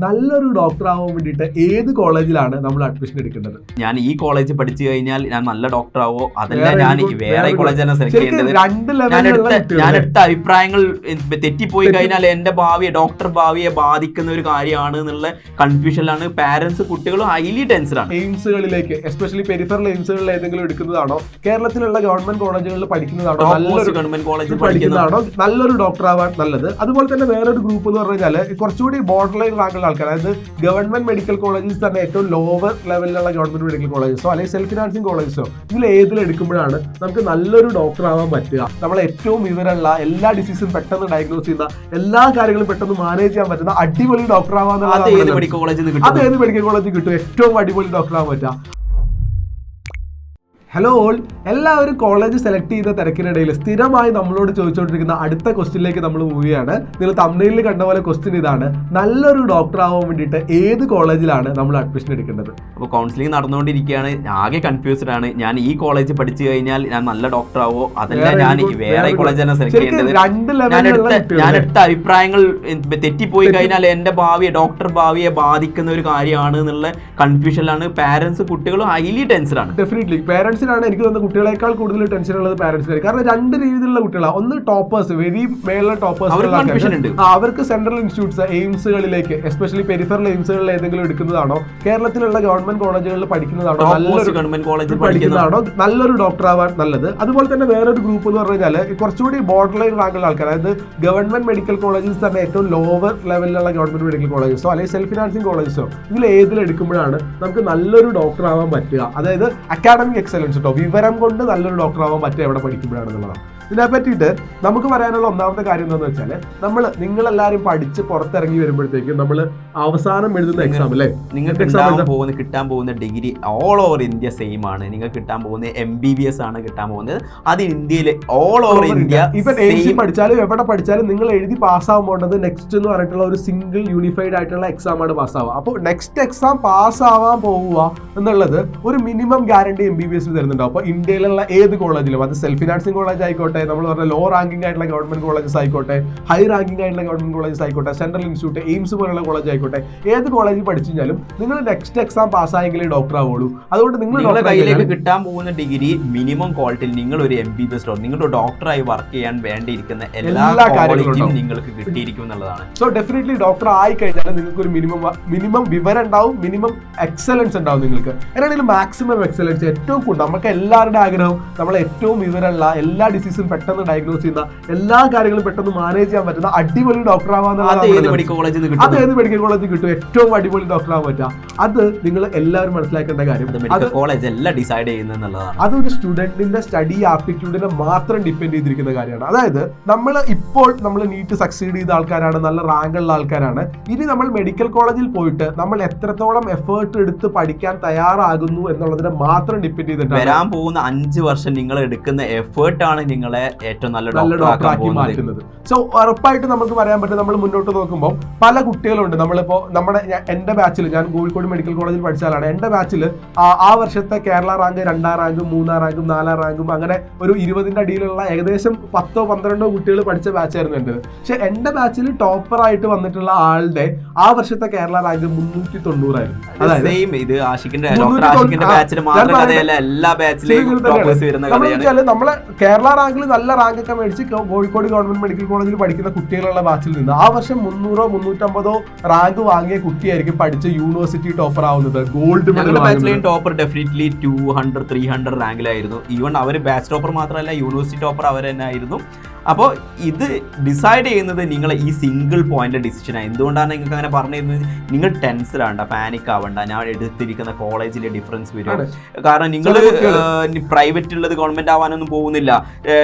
നല്ലൊരു ഡോക്ടർ ആവാൻ വേണ്ടിയിട്ട് ഏത് കോളേജിലാണ് നമ്മൾ അഡ്മിഷൻ എടുക്കേണ്ടത്? ഞാൻ ഈ കോളേജ് പഠിച്ചു കഴിഞ്ഞാൽ ഞാൻ നല്ല ഡോക്ടർ ആവോ, അതല്ല ഞാൻ വേറെ കോളേജാണ് സെലക്ട് ചെയ്യേണ്ടത്? ഞാൻ എടുത്ത അഭിപ്രായങ്ങൾ തെറ്റിപ്പോയി കഴിഞ്ഞാൽ എന്റെ ഡോക്ടർ ഭാവിയെ ബാധിക്കുന്ന ഒരു കാര്യമാണ് എന്നുള്ള കൺഫ്യൂഷനിലാണ് പാരന്റ്സ്. കുട്ടികളും ഹൈലി ടെൻഷനാണ്. എയിംസുകളിലേക്ക് എസ്പെഷ്യലി പെരിഫറൽ എയിംസുകളിൽ ഏതെങ്കിലും എടുക്കുന്നതാണോ, കേരളത്തിലുള്ള ഗവൺമെന്റ് കോളേജുകളിൽ പഠിക്കുന്നതാണോ, നല്ലൊരു ഗവൺമെന്റ് കോളേജിൽ പഠിക്കുന്നതാണോ നല്ലൊരു ഡോക്ടർ ആവാൻ നല്ലത്? അതുപോലെ തന്നെ വേറൊരു ഗ്രൂപ്പ് എന്ന് പറഞ്ഞാൽ കുറച്ചുകൂടി ബോർഡർ ലൈൻ റാങ്കുള്ള ആൾക്കാർ, അതായത് ഗവൺമെന്റ് മെഡിക്കൽ കോളേജസ് തന്നെ ഏറ്റവും ലോവർ ലെവലിലുള്ള ഗവൺമെന്റ് മെഡിക്കൽ കോളേജസോ അല്ലെങ്കിൽ സെൽഫ് ഫിനാൻസിങ് കോളേജസോ ഇതിൽ ഏതിലെടുക്കുമ്പോഴാണ് നമുക്ക് നല്ലൊരു ഡോക്ടർ ആവാൻ പറ്റുക? നമ്മളെ ഏറ്റവും വിവരമുള്ള, എല്ലാ ഡിസീസും പെട്ടെന്ന് ഡയഗ്നോസ് ചെയ്യുന്ന, എല്ലാ കാര്യങ്ങളും പെട്ടെന്ന് മാനേജ് ചെയ്യാൻ പറ്റുന്ന അടിപൊളി ഡോക്ടർ ആവാൻ അത് ഏത് മെഡിക്കൽ കോളേജിൽ കിട്ടും? ഏറ്റവും അടിപൊളി ഡോക്ടർ ആവാൻ പറ്റുക. ഹലോ ഓൾ, എല്ലാവരും കോളേജ് സെലക്ട് ചെയ്യുന്ന തിരക്കിനിടയിൽ സ്ഥിരമായി നമ്മളോട് ചോദിച്ചുകൊണ്ടിരിക്കുന്ന അടുത്ത ക്വസ്റ്റ്യനിലേക്ക് നമ്മൾ പോവുകയാണ്. നിങ്ങൾ തംബ്നെയിലിൽ കണ്ട പോലെ ക്വസ്റ്റ്യൻ ഇതാണ്: നല്ലൊരു ഡോക്ടർ ആവാൻ വേണ്ടിയിട്ട് ഏത് കോളേജിലാണ് നമ്മൾ അഡ്മിഷൻ എടുക്കേണ്ടത്? അപ്പോൾ കൗൺസിലിംഗ് നടന്നുകൊണ്ടിരിക്കുകയാണ്. ആകെ കൺഫ്യൂസ്ഡ് ആണ്. ഞാൻ ഈ കോളേജ് പഠിച്ചു കഴിഞ്ഞാൽ ഞാൻ നല്ല ഡോക്ടർ ആവോ, അതല്ല ഞാൻ വേറെ കോളേജാണ് സെലക്ട് ചെയ്യേണ്ടത്? ഞാൻ എടുത്ത അഭിപ്രായങ്ങൾ തെറ്റിപ്പോയി കഴിഞ്ഞാൽ എന്റെ ഡോക്ടർ ഭാവിയെ ബാധിക്കുന്ന ഒരു കാര്യമാണ് എന്നുള്ള കൺഫ്യൂഷനിലാണ് പാരന്റ്സ്. കുട്ടികളും ഹൈലി ടെൻഷനാണ്. ഡെഫിനറ്റ്ലി പാരന്റ്സിനാണ് എനിക്ക് തോന്നുന്നത് കുട്ടികളെക്കാൾ കൂടുതൽ ടെൻഷൻ ഉള്ളത് പാരന്റ്സിനാണ്. കാരണം രണ്ട് രീതിയിലുള്ള കുട്ടികളാണ്. ഒന്ന് ടോപ്പേഴ്സ്, വെരി മേലുള്ള ടോപ്പേഴ്സ്, അവർക്ക് സെൻട്രൽ ഇൻസ്റ്റിറ്റ്യൂട്ട്സ് എയിംസുകളിലേക്ക് എസ്പെഷ്യലി പെരിഫറൽ എയിംസുകളിൽ ഏതെങ്കിലും എടുക്കുന്നതാണോ, കേരളത്തിലുള്ള ഗവൺമെന്റ് കോളേജുകളിൽ പഠിക്കുന്നതാണോ, ഗവൺമെന്റ് കോളേജിൽ പഠിക്കുന്നതാണോ നല്ലൊരു ഡോക്ടർ ആവാൻ നല്ലത്? അതുപോലെ തന്നെ വേറൊരു ഗ്രൂപ്പ് എന്ന് പറഞ്ഞു കഴിഞ്ഞാൽ കുറച്ചുകൂടി ബോർഡർ ലൈൻ റാങ്കുള്ള ആൾക്കാർ, അതായത് ഗവൺമെന്റ് മെഡിക്കൽ കോളേജസ് തന്നെ ഏറ്റവും ലോവർ ലെവലിലുള്ള ഗവൺമെന്റ് മെഡിക്കൽ കോളേജസോ അല്ലെങ്കിൽ സെൽഫ് ഫിനാൻസിങ് കോളേജസോ ഇതിൽ ഏതിലെടുക്കുമ്പോഴാണ് നമുക്ക് നല്ലൊരു ഡോക്ടർ ആവാൻ പറ്റുക? അതായത് അക്കാഡമിക് എക്സലൻസ് കേട്ടോ, വിവരം കൊണ്ട് നല്ലൊരു ഡോക്ടർ ആവാൻ പറ്റുക എവിടെ പഠിക്കുമ്പോഴാണെന്നുള്ളതാണ്. ഇതിനെ പറ്റിയിട്ട് നമുക്ക് പറയാനുള്ള ഒന്നാമത്തെ കാര്യം എന്താണെന്ന് വെച്ചാൽ, നിങ്ങളെല്ലാവരും പഠിച്ച് പുറത്തിറങ്ങി വരുമ്പോഴത്തേക്കും നമ്മൾ അവസാനം എഴുതുന്ന എക്സാം അല്ലേ, നിങ്ങൾക്ക് കിട്ടാൻ പോകുന്ന degree all over India same ആണ്. നിങ്ങൾക്ക് കിട്ടാൻ പോകുന്ന MBBS ആണ് കിട്ടാൻ പോകുന്നത്. അത് ഇന്ത്യയിലെ ഓൾ ഓവർ ഇന്ത്യ. ഇപ്പൊ എയിംസി പഠിച്ചാലും എവിടെ പഠിച്ചാലും നിങ്ങൾ എഴുതി പാസ്സാവാൻ പോകേണ്ടത് നെക്സ്റ്റ് എന്ന് പറഞ്ഞിട്ടുള്ള ഒരു സിംഗിൾ യൂണിഫൈഡ് ആയിട്ടുള്ള എക്സാം ആണ് പാസ്സാവുക. അപ്പോൾ നെക്സ്റ്റ് എക്സാം പാസ്സാവാൻ പോവുക എന്നുള്ളത് ഒരു മിനിമം ഗ്യാരണ്ടി MBBS തരുന്നുണ്ടാവും. അപ്പോൾ ഇന്ത്യയിലുള്ള ഏത് കോളേജിലും, അത് സെൽഫ് ഫിനാൻസിങ് കോളേജ് ആയിക്കോട്ടെ, നമ്മൾ പറഞ്ഞ ലോ റാങ്കിങ് ആയിട്ടുള്ള ഗവൺമെന്റ് കോളേജസ് ആയിക്കോട്ടെ, ഹൈ റാങ്കിങ് ആയിട്ടുള്ള ഗവൺമെന്റ് കോളേജസ് ആയിക്കോട്ടെ, സെൻട്രൽ ഇൻസ്റ്റിറ്റ്യൂട്ട്, എയിംസ് പോലുള്ള കോളേജ് ആയിക്കോട്ടെ, ഏത് കോളേജിൽ പഠിച്ചു കഴിഞ്ഞാലും നിങ്ങൾ നെക്സ്റ്റ് എക്സാം പാസ്സായെങ്കിലേ ഡോക്ടർ ആവുള്ളൂ. അതുകൊണ്ട് നിങ്ങളുടെ കയ്യിലേക്ക് കിട്ടാൻ പോകുന്ന ഡിഗ്രി മിനിമം ക്വാളിറ്റിയിൽ നിങ്ങൾ ഒരു MBBS നിങ്ങളുടെ ഡോക്ടറായി വർക്ക് ചെയ്യാൻ വേണ്ടിയിരിക്കുന്ന എല്ലാ കാര്യങ്ങളും നിങ്ങൾക്ക് കിട്ടിയിരിക്കും എന്നുള്ളതാണ്. സോ ഡെഫിനറ്റ്ലി ഡോക്ടർ ആയി കഴിഞ്ഞാൽ നിങ്ങൾക്ക് ഒരു മിനിമം വിവരം ഉണ്ടാവും, മിനിമം എക്സലൻസ് ഉണ്ടാവും. നിങ്ങൾക്ക് എന്നാണെങ്കിലും മാക്സിമം എക്സലൻസ് ഏറ്റവും കൂടുതൽ നമുക്ക് എല്ലാവരുടെ ആഗ്രഹം നമ്മൾ ഏറ്റവും വിവരമുള്ള, എല്ലാ ഡിസീസും പെട്ടെന്ന് ഡയഗ്നോസ് ചെയ്യുന്ന, എല്ലാ കാര്യങ്ങളും പെട്ടെന്ന് മാനേജ് ചെയ്യാൻ പറ്റുന്ന അടിപൊളി ഡോക്ടർ ആവാന്നുള്ളത്. അത് ഏത് മെഡിക്കൽ കോളേജിൽ കിട്ടും? ഏറ്റവും അടിപൊളി ഡോക്ടർ ആവാൻ പറ്റുക. അത് നിങ്ങൾ എല്ലാവരും മനസ്സിലാക്കേണ്ട കാര്യം. കോളേജ് എല്ലാം ഡിസൈഡ് ചെയ്യുന്നതാണ്. അതൊരു സ്റ്റുഡന്റിന്റെ സ്റ്റഡി ആപ്റ്റിറ്റ്യൂഡിനെ മാത്രം ഡിപ്പെൻഡ് ചെയ്തിരിക്കുന്ന കാര്യമാണ്. അതായത് നമ്മൾ നീറ്റ് സക്സീഡ് ചെയ്ത ആൾക്കാരാണ്, നല്ല റാങ്ക് ഉള്ള ആൾക്കാരാണ്. ഇനി നമ്മൾ മെഡിക്കൽ കോളേജിൽ പോയിട്ട് നമ്മൾ എത്രത്തോളം എഫേർട്ട് എടുത്ത് പഠിക്കാൻ തയ്യാറാകുന്നു എന്നുള്ളതിനെ മാത്രം ഡിപ്പെൻഡ് ചെയ്തിട്ട് വരാൻ പോകുന്ന 5 വർഷം നിങ്ങൾ എടുക്കുന്ന എഫേർട്ട് ആണ് നിങ്ങളെ ഏറ്റവും നല്ല ഡോക്ടറാക്കി മാറ്റുന്നത്. സോ ഉറപ്പായിട്ട് നമുക്ക് പറയാൻ പറ്റും, നമ്മൾ മുന്നോട്ട് നോക്കുമ്പോൾ പല കുട്ടികളുണ്ട്. നമ്മളിപ്പോ എന്റെ ബാച്ചിൽ, ഞാൻ കോഴിക്കോട് മെഡിക്കൽ കോളേജിൽ പഠിച്ചാലാണ്. എന്റെ ബാച്ചിൽ ആ വർഷത്തെ കേരള റാങ്ക് 2ാം റാങ്കും 3ാം റാങ്കും 4ാം റാങ്കും അങ്ങനെ ഒരു 20ന്റെ അടിയിലുള്ള ഏകദേശം 10-12 കുട്ടികൾ പഠിച്ച ബാച്ചായിരുന്നു എന്റേത്. പക്ഷെ എന്റെ ബാച്ചിൽ ടോപ്പർ ആയിട്ട് വന്നിട്ടുള്ള ആളുടെ ആ വർഷത്തെ കേരള റാങ്ക് 390 ആയിരുന്നു. അതായത് നമ്മളെ കേരള റാങ്കിൽ നല്ല റാങ്ക് ഒക്കെ മേടിച്ച് കോഴിക്കോട് ഗവൺമെന്റ് മെഡിക്കൽ കോളേജിൽ പഠിക്കുന്ന കുട്ടികളുള്ള ബാച്ചിൽ നിന്ന് ആ വർഷം 300-350 റാങ്ക് വാങ്ങിയ കുട്ടിയായിരിക്കും പഠിച്ച യൂണിവേഴ്സിറ്റി ടോപ്പർ ആവുന്നത്. ഗോൾഡ് മെഡൽ ടോപ്പർ ഡെഫിനറ്റ്ലി 200-300 റാങ്കിലായിരുന്നു. ഈവൻ അവർ ബാച്ച് ടോപ്പർ മാത്രമല്ല, യൂണിവേഴ്സിറ്റി ടോപ്പർ അവർ തന്നെ ആയിരുന്നു. അപ്പോൾ ഇത് ഡിസൈഡ് ചെയ്യുന്നത് നിങ്ങളെ ഈ സിംഗിൾ പോയിന്റ് ഡിസിഷനാണ്. എന്തുകൊണ്ടാണ് നിങ്ങൾക്ക് അങ്ങനെ പറഞ്ഞിരുന്നത്? നിങ്ങൾ ടെൻസ്ഡ് ആവണ്ട, പാനിക് ആവണ്ട. ഞാൻ എടുത്തിരിക്കുന്ന കോളേജിലെ ഡിഫറൻസ് വരും. കാരണം നിങ്ങൾ പ്രൈവറ്റ് ഉള്ളത് ഗവൺമെന്റ് ആവാനൊന്നും പോകുന്നില്ല.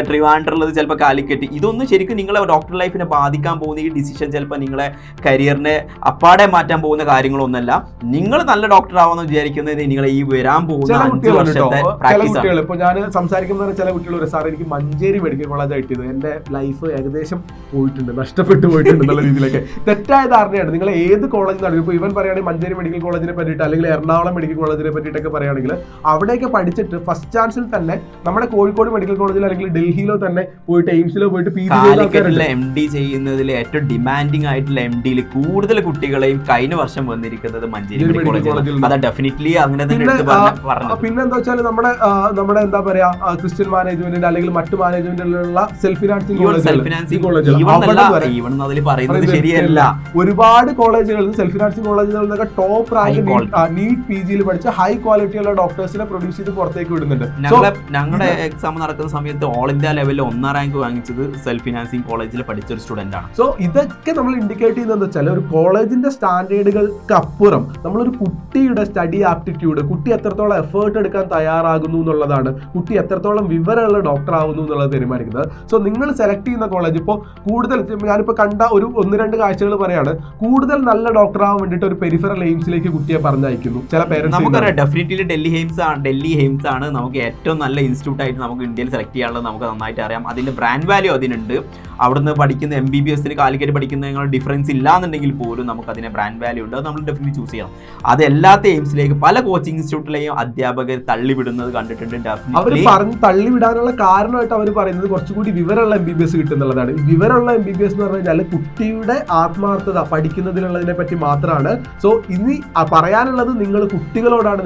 ട്രിവാൻഡ്രമുള്ളത് ചിലപ്പോൾ കാലിക്കറ്റ്. ഇതൊന്നും ശരിക്കും നിങ്ങളെ ഡോക്ടർ ലൈഫിനെ ബാധിക്കാൻ പോകുന്ന ഈ ഡിസിഷൻ ചിലപ്പോൾ നിങ്ങളെ കരിയറിനെ അപ്പാടെ മാറ്റാൻ പോകുന്ന കാര്യങ്ങളൊന്നുമല്ല. നിങ്ങൾ നല്ല ഡോക്ടർ ആവാന്ന് വിചാരിക്കുന്നത് നിങ്ങളെ ഈ വരാൻ പോകുന്ന 5 വർഷത്തെ പ്രാക്ടീസ് ആണ്. ഇപ്പോൾ ഞാൻ സംസാരിക്കുന്ന ചില കുട്ടികൾ, സാർ എനിക്ക് മഞ്ചേരി മെഡിക്കൽ കോളേജ് കിട്ടിയത്, എൻ്റെ ലൈഫ് ഏകദേശം പോയിട്ടുണ്ട്, നഷ്ടപ്പെട്ടു പോയിട്ടുണ്ട് എന്നുള്ള രീതിയിലൊക്കെ തെറ്റായ ധാരണയാണ്. നിങ്ങൾ ഏത് കോളേജിൽ നിന്നാണ് ഇപ്പോൾ ഇവൻ പറയുകയാണെങ്കിൽ മഞ്ചേരി മെഡിക്കൽ കോളേജിനെ പറ്റിയിട്ട് അല്ലെങ്കിൽ എറണാകുളം മെഡിക്കൽ കോളേജിനെ പറ്റിയിട്ടൊക്കെ പറയുകയാണെങ്കിൽ അവിടെയൊക്കെ പഠിച്ചിട്ട് ഫസ്റ്റ് ചാൻസിൽ തന്നെ നമ്മുടെ കോഴിക്കോട് മെഡിക്കൽ കോളേജിൽ അല്ലെങ്കിൽ ഡൽഹിയിലോ തന്നെ പോയിട്ട് എയിംസിലോ പോയിട്ട് MD ചെയ്യുന്നതിൽ ഏറ്റവും ഡിമാൻഡിങ് ആയിട്ടുള്ള MDയിൽ കൂടുതൽ കുട്ടികളെയും കഴിഞ്ഞ വർഷം വന്നിരിക്കുന്നത് മഞ്ചേരി മെഡിക്കൽ കോളേജിൽ. അത് ഡെഫിനറ്റ്ലി അങ്ങനെ തന്നെ. പിന്നെ എന്താ വെച്ചാൽ നമ്മുടെ എന്താ പറയാ ക്രിസ്ത്യൻ മാനേജ്മെന്റിന്റെ അല്ലെങ്കിൽ മറ്റു മാനേജ്മെന്റിലുള്ള സെൽഫ് ഫിനാൻസിംഗ് ശരിയല്ല, ഒരുപാട് കോളേജുകളിൽ സെൽഫ് ഫിനാൻസിംഗ് കോളേജുകളിൽ നിന്നൊക്കെ ടോപ്പ് റാങ്ക് നീറ്റ് PGയിൽ പഠിച്ച ഹൈ ക്വാളിറ്റിയുള്ള ഡോക്ടേഴ്സിനെ പ്രൊഡ്യൂസ് ചെയ്ത് പുറത്തേക്ക് വിടുന്നുണ്ട്. ഞങ്ങളുടെ എക്സാം നടക്കുന്ന സമയത്ത് ഓൾ ഇന്ത്യ ലെവലിൽ 1ാം റാങ്ക് വാങ്ങിച്ചത് സെൽഫ് ഫിനാൻസിംഗ് കോളേജിൽ പഠിച്ച ഒരു സ്റ്റുഡന്റ് ആണ്. സോ ഇതൊക്കെ നമ്മൾ ഇൻഡിക്കേറ്റ് ചെയ്യുന്നത് വെച്ചാൽ ഒരു കോളേജിന്റെ സ്റ്റാൻഡേർഡുകൾക്ക് അപ്പുറം നമ്മളൊരു കുട്ടിയുടെ സ്റ്റഡി ആപ്റ്റിറ്റ്യൂഡ്, കുട്ടി എത്രത്തോളം എഫേർട്ട് എടുക്കാൻ തയ്യാറാകുന്നു എന്നുള്ളതാണ്, കുട്ടി എത്രത്തോളം വിവരമുള്ള ഡോക്ടർ ആവുന്നു എന്നുള്ളത് തീരുമാനിക്കുന്നത്. സോ നിങ്ങൾ സെലക്ട് ചെയ്യുന്ന കോളേജ് ഇപ്പോൾ കൂടുതൽ ഞാനിപ്പോൾ കണ്ട ഒരു 1-2 കാഴ്ചകൾ പറയാണ്, കൂടുതൽ നല്ല ഡോക്ടർ ആവാൻ വേണ്ടിയിട്ട് ഒരു പെരിഫറൽ എയിംസിലേക്ക് കുട്ടിയെ പറഞ്ഞയക്കുന്നു ചില പേരൻസ്. നമുക്കറിയാം ഡെഫിനറ്റ്ലി ഡൽഹി എയിംസ് ആണ് നമുക്ക് ഏറ്റവും നല്ല ഇൻസ്റ്റിറ്റ്യൂട്ട് ആയിട്ട് നമുക്ക് ഇന്ത്യയിൽ സെലക്ട് ചെയ്യാനുള്ളത് നമുക്ക് നന്നായിട്ട് അറിയാം. അതിന്റെ ബ്രാൻഡ് വാല്യൂ അതിനുണ്ട്. അവിടുന്ന് പഠിക്കുന്ന MBBS കാലിക്കറ്റ് പഠിക്കുന്ന ഡിഫറൻസ് ഇല്ലാന്നുണ്ടെങ്കിൽ പോലും നമുക്ക് അതിനെ ബ്രാൻഡ് വാല്യൂ ഉണ്ട്. അത് നമ്മൾ ഡെഫിനറ്റ്ലി ചൂസ് ചെയ്യണം. അതല്ലാത്ത എയിംസിലേക്ക് പല കോച്ചിങ് ഇൻസ്റ്റിറ്റ്യൂട്ടിലെയും അധ്യാപകർ തള്ളിവിടുന്നത് കണ്ടിട്ടുണ്ട്. അവർ പറഞ്ഞ് തള്ളിവിടാനുള്ള കാരണമായിട്ട് അവർ പറയുന്നത് കുറച്ചുകൂടി വിവരമുള്ള MBBS കിട്ടുന്നുള്ളതാണ്. വിവരമുള്ള MBBS എന്ന് പറഞ്ഞു കഴിഞ്ഞാൽ കുട്ടിയുടെ ആത്മാർത്ഥത പഠിക്കുന്നതിനുള്ളതിനെ പറ്റി മാത്രമാണ്. സോ ഇനി പറയാനുള്ളത് നിങ്ങൾ കുട്ടികളോടാണ്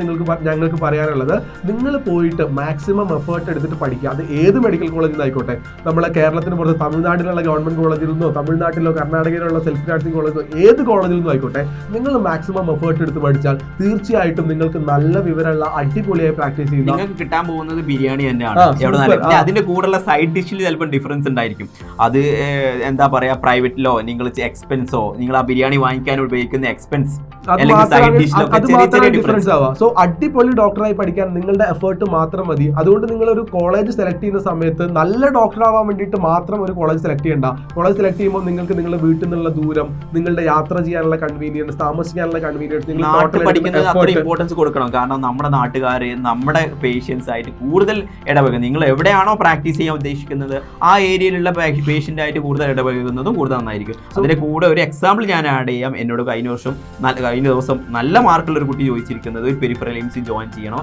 ഞങ്ങൾക്ക് പറയാനുള്ളത്. നിങ്ങൾ പോയിട്ട് മാക്സിമം എഫേർട്ട് എടുത്തിട്ട് പഠിക്കുക. അത് ഏത് മെഡിക്കൽ കോളേജിൽ നിന്നായിക്കോട്ടെ, നമ്മളെ കേരളത്തിന് പുറത്ത് തമിഴ്നാട്ടിലുള്ള ഗവൺമെന്റ് കോളേജിൽ നിന്നോ തമിഴ്നാട്ടിലോ കർണാടകയിലുള്ള സെൽഫ് ഫിനാൻസിംഗ് കോളേജോ ഏത് കോളേജിൽ നിന്നും ആയിക്കോട്ടെ, നിങ്ങൾ മാക്സിമം എഫേർട്ട് എടുത്ത് പഠിച്ചാൽ തീർച്ചയായിട്ടും നിങ്ങൾക്ക് നല്ല വിവരമുള്ള അടിപൊളിയായി പ്രാക്ടീസ് ചെയ്യുന്ന നിങ്ങൾക്ക് കിട്ടാൻ പോകുന്നത് ബിരിയാണി തന്നെയാണ്. അതിന്റെ കൂടെയുള്ള സൈഡ് ഡിഷിൽ ചിലപ്പോൾ ഡിഫറൻസ് ഉണ്ടായിരിക്കും. അത് എന്താ പറയാ, പ്രൈവറ്റിലോ നിങ്ങൾ എക്സ്പെൻസോ നിങ്ങൾ ആ ബിരിയാണി വാങ്ങിക്കാൻ ഉപയോഗിക്കുന്ന എക്സ്പെൻസ് ഡിഫറൻസ് ആവാം. സോ അടിപൊളി ഡോക്ടറായി പഠിക്കാൻ നിങ്ങളുടെ എഫേർട്ട് മാത്രം മതി. അതുകൊണ്ട് നിങ്ങൾ ഒരു കോളേജ് സെലക്ട് ചെയ്യുന്ന സമയത്ത് നല്ല ഡോക്ടർ ആവാൻ വേണ്ടിയിട്ട് മാത്രം ഒരു കോളേജ് സെലക്ട് ചെയ്യണ്ട. കോളേജ് സെലക്ട് ചെയ്യുമ്പോൾ നിങ്ങൾക്ക് നിങ്ങളുടെ വീട്ടിൽ നിന്നുള്ള ദൂരം, നിങ്ങളുടെ യാത്ര ചെയ്യാനുള്ള കൺവീനിയൻസ്, താമസിക്കാനുള്ള കൺവീനിയൻസ്, ഇമ്പോർട്ടൻസ് കൊടുക്കണം. കാരണം നമ്മുടെ നാട്ടുകാര് നമ്മുടെ പേഷ്യൻസ് ആയിട്ട് കൂടുതൽ ഇടപെടുക. നിങ്ങൾ എവിടെയാണോ പ്രാക്ടീസ് ചെയ്യാൻ ഉദ്ദേശിക്കുന്നത് ആ ഏരിയയിലുള്ള പേഷ്യന്റ് ആയിട്ട് കൂടുതൽ ഇടപെടുന്നതും കൂടുതൽ നന്നായിരിക്കും. അതിന്റെ കൂടെ ഒരു എക്സാമ്പിൾ ഞാൻ ആഡ് ചെയ്യാം. എന്നോട് കഴിഞ്ഞ ദിവസം നല്ല മാർക്കുള്ള ഒരു കുട്ടി ചോദിച്ചിരിക്കുന്നത് ഒരു പെരിഫറൽ എയിംസിൽ ജോയിൻ ചെയ്യണോ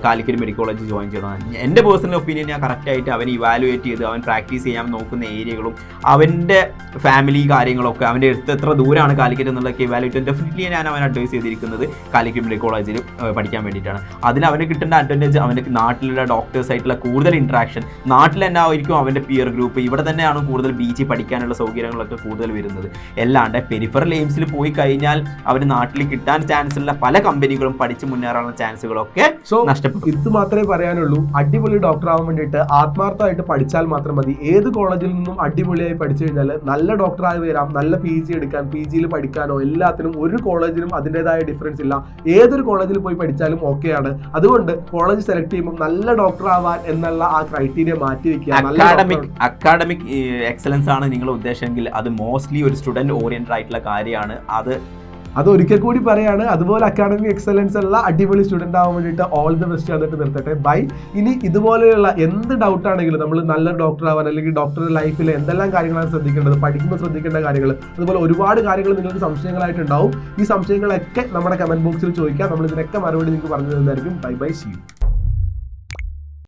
കാലിക്കറ്റ് മെഡിക്കൽ കോളേജ് ജോയിൻ ചെയ്യണോ. എൻ്റെ പേഴ്സണൽ ഒപ്പീനിയൻ ഞാൻ കറക്റ്റായിട്ട് അവൻ ഇവാലുവേറ്റ് ചെയ്ത് അവൻ പ്രാക്ടീസ് ചെയ്യാൻ നോക്കുന്ന ഏരിയകളും അവൻ്റെ ഫാമിലി കാര്യങ്ങളൊക്കെ അവൻ്റെ അടുത്ത് എത്ര ദൂരമാണ് കാലിക്കറ്റ് എന്നുള്ളതൊക്കെ ഇവാലുവേറ്റ് ഡെഫിനറ്റ്ലി ഞാൻ അവൻ അഡ്വൈസ് ചെയ്തിരിക്കുന്നത് കാലിക്കറ്റ് മെഡിക്കൽ കോളേജിൽ പഠിക്കാൻ വേണ്ടിയിട്ടാണ്. അതിന് അവന് കിട്ടേണ്ട അഡ്വാൻറ്റേജ് അവൻ്റെ നാട്ടിലുള്ള ഡോക്ടേഴ്സ് ആയിട്ടുള്ള കൂടുതൽ ഇൻട്രാക്ഷൻ, നാട്ടിൽ തന്നെ ആയിരിക്കും അവൻ്റെ പിയർ ഗ്രൂപ്പ്, ഇവിടെ തന്നെയാണ് കൂടുതൽ BG പഠിക്കാനുള്ള സൗകര്യങ്ങളൊക്കെ കൂടുതൽ വരുന്നത്. അല്ലാണ്ട് പെരിഫറൽ എയിംസിൽ പോയി കഴിഞ്ഞാൽ അവന് നാട്ടിൽ കിട്ടാൻ ചാൻസ് ഉള്ള പല കമ്പനികളും പഠിച്ച് മുന്നേറാനുള്ള ചാൻസുകളൊക്കെ നഷ്ടപ്പെടും. ഇത് മാത്രമേ പറയാനുള്ളൂ. അടിപൊളി ഡോക്ടർ ആവാൻ വേണ്ടിയിട്ട് ആത്മാർത്ഥമായിട്ട് പഠിച്ചാൽ മാത്രം മതി. ഏത് കോളേജിൽ നിന്നും അടിപൊളിയായി പഠിച്ചു കഴിഞ്ഞാൽ നല്ല ഡോക്ടറായി വരാം. നല്ല PG എടുക്കാൻ, PGയിൽ പഠിക്കാനോ എല്ലാത്തിനും ഒരു കോളേജിനും അതിൻ്റെതായ ഡിഫറൻസ് ഇല്ല. ഏതൊരു കോളേജിൽ പോയി പഠിച്ചാലും ഓക്കെയാണ്. അതുകൊണ്ട് കോളേജ് സെലക്ട് ചെയ്യുമ്പോൾ നല്ല ഡോക്ടർ ആവാൻ എന്നുള്ള ആ ക്രൈറ്റീരിയ മാറ്റി വെക്കുക. അക്കാഡമിക് എക്സലൻസ് ആണ് നിങ്ങളുടെ ഉദ്ദേശമെങ്കിൽ അത് മോസ്റ്റ്ലി ഒരു സ്റ്റുഡന്റ് ഓറിയന്റഡ് ആയിട്ടുള്ള കാര്യമാണ്. അത് ഒരിക്കൽ കൂടി പറയാണ്. അതുപോലെ അക്കാഡമിക് എക്സലൻസ് ഉള്ള അടിപൊളി സ്റ്റുഡന്റ് ആവാൻ വേണ്ടിയിട്ട് ഓൾ ദി ബെസ്റ്റ് വന്നിട്ട് നിർത്തട്ടെ. ബൈ. ഇനി ഇതുപോലെയുള്ള എന്ത് ഡൗട്ട് ആണെങ്കിലും നമ്മൾ നല്ല ഡോക്ടർ ആവാൻ അല്ലെങ്കിൽ ഡോക്ടറുടെ ലൈഫിൽ എന്തെല്ലാം കാര്യങ്ങളാണ് ശ്രദ്ധിക്കേണ്ടത്, പഠിക്കുമ്പോൾ ശ്രദ്ധിക്കേണ്ട കാര്യങ്ങൾ, അതുപോലെ ഒരുപാട് കാര്യങ്ങൾ നിങ്ങൾക്ക് സംശയങ്ങളായിട്ടുണ്ടാവും. ഈ സംശയങ്ങളൊക്കെ നമ്മുടെ കമന്റ് ബോക്സിൽ ചോദിക്കാം. നമ്മൾ ഇതിനൊക്കെ മറുപടി നിങ്ങൾക്ക് പറഞ്ഞു തരുന്നതായിരിക്കും. Bye bye, see U.